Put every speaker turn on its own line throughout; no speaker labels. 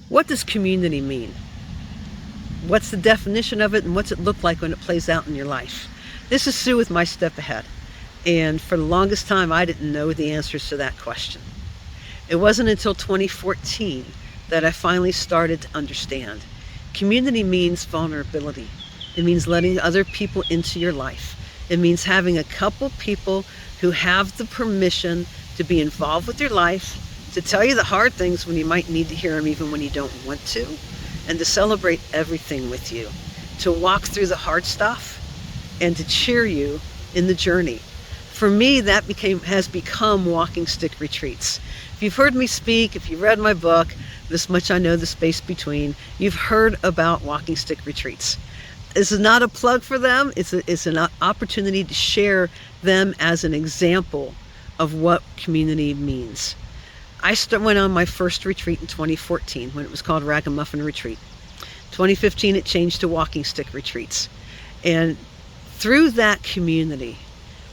What does community mean? What's the definition of it, and what's it look like when it plays out in your life? This is Sue with My Step Ahead. And for the longest time, I didn't know the answers to that question. It wasn't until 2014 that I finally started to understand. Community means vulnerability. It means letting other people into your life. It means having a couple people who have the permission to be involved with your life, to tell you the hard things when you might need to hear them even when you don't want to, and to celebrate everything with you, to walk through the hard stuff and to cheer you in the journey. For me, that has become walking stick retreats. If you've heard me speak, if you've read my book, this much I know, the space between, you've heard about walking stick retreats. This is not a plug for them. It's an opportunity to share them as an example of what community means. I went on my first retreat in 2014 when it was called Ragamuffin Retreat. 2015 it changed to walking stick retreats. And through that community,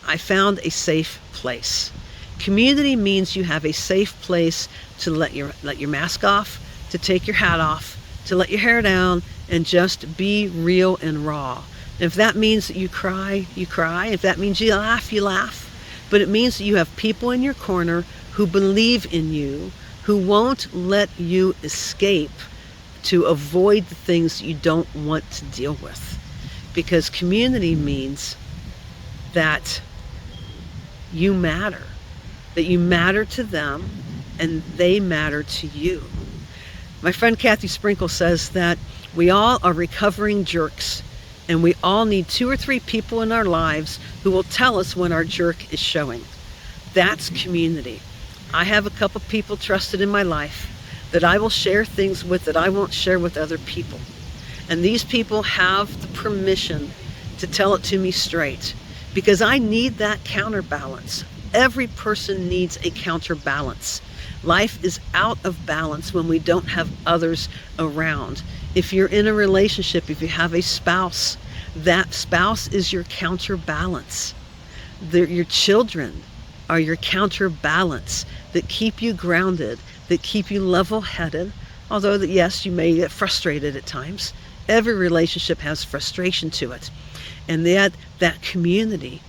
I found a safe place. Community means you have a safe place to let your mask off, to take your hat off, to let your hair down, and just be real and raw. And if that means that you cry, you cry. If that means you laugh, you laugh. But it means that you have people in your corner who believe in you, who won't let you escape to avoid the things you don't want to deal with. Because community means that you matter to them, and they matter to you. My friend Kathy Sprinkle says that we all are recovering jerks, and we all need 2 or 3 people in our lives who will tell us when our jerk is showing. That's community. I have a couple people trusted in my life that I will share things with that I won't share with other people. And these people have the permission to tell it to me straight, because I need that counterbalance. Every person needs a counterbalance. Life is out of balance when we don't have others around. If you're in a relationship, if you have a spouse, that spouse is your counterbalance. Your children are your counterbalance that keep you grounded, that keep you level-headed, although that yes, you may get frustrated at times. Every relationship has frustration to it. And that community,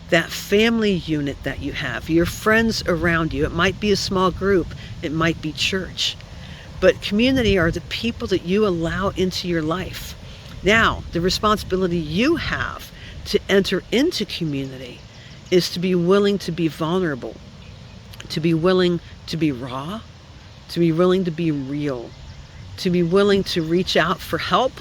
that family unit that you have, your friends around you, it might be a small group, it might be church, but community are the people that you allow into your life. Now, the responsibility you have to enter into community is to be willing to be vulnerable, to be willing to be raw, to be willing to be real, to be willing to reach out for help,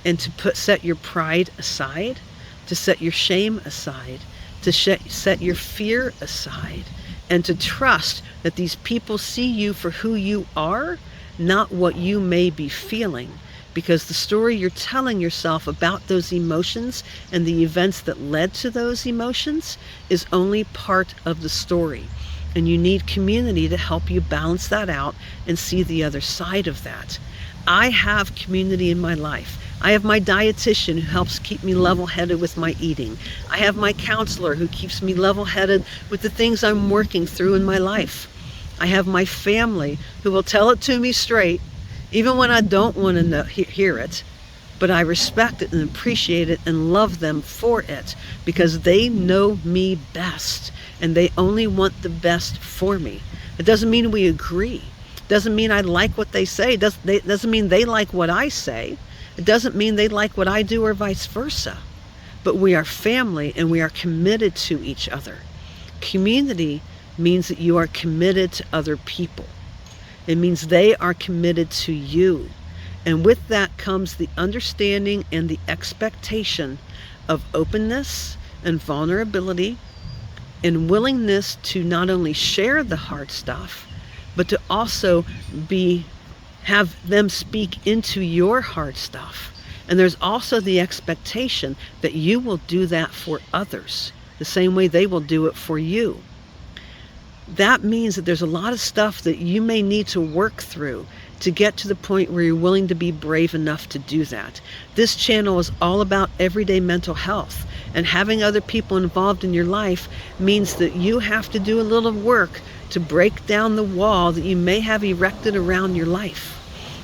and to set your pride aside, to set your shame aside, to set your fear aside, and to trust that these people see you for who you are, not what you may be feeling. Because the story you're telling yourself about those emotions and the events that led to those emotions is only part of the story. And you need community to help you balance that out and see the other side of that. I have community in my life. I have my dietitian who helps keep me level-headed with my eating. I have my counselor who keeps me level-headed with the things I'm working through in my life. I have my family who will tell it to me straight, even when I don't want to hear it, but I respect it and appreciate it and love them for it, because they know me best and they only want the best for me. It doesn't mean we agree. It doesn't mean I like what they say. It doesn't mean they like what I say. It doesn't mean they like what I do or vice versa. But we are family and we are committed to each other. Community means that you are committed to other people. It means they are committed to you. And with that comes the understanding and the expectation of openness and vulnerability and willingness to not only share the hard stuff, but to also have them speak into your hard stuff. And there's also the expectation that you will do that for others, the same way they will do it for you. That means that there's a lot of stuff that you may need to work through to get to the point where you're willing to be brave enough to do that. This channel is all about everyday mental health, and having other people involved in your life means that you have to do a little work to break down the wall that you may have erected around your life.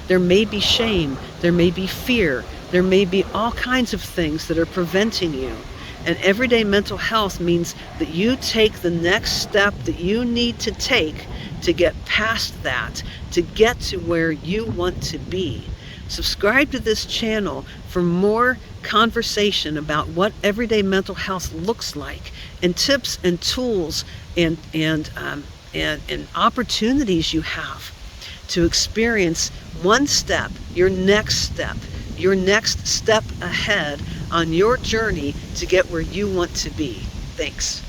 There may be shame, there may be fear, there may be all kinds of things that are preventing you. And everyday mental health means that you take the next step that you need to take to get past that, to get to where you want to be. Subscribe to this channel for more conversation about what everyday mental health looks like, and tips and tools and opportunities you have to experience one step, your next step ahead on your journey to get where you want to be. Thanks.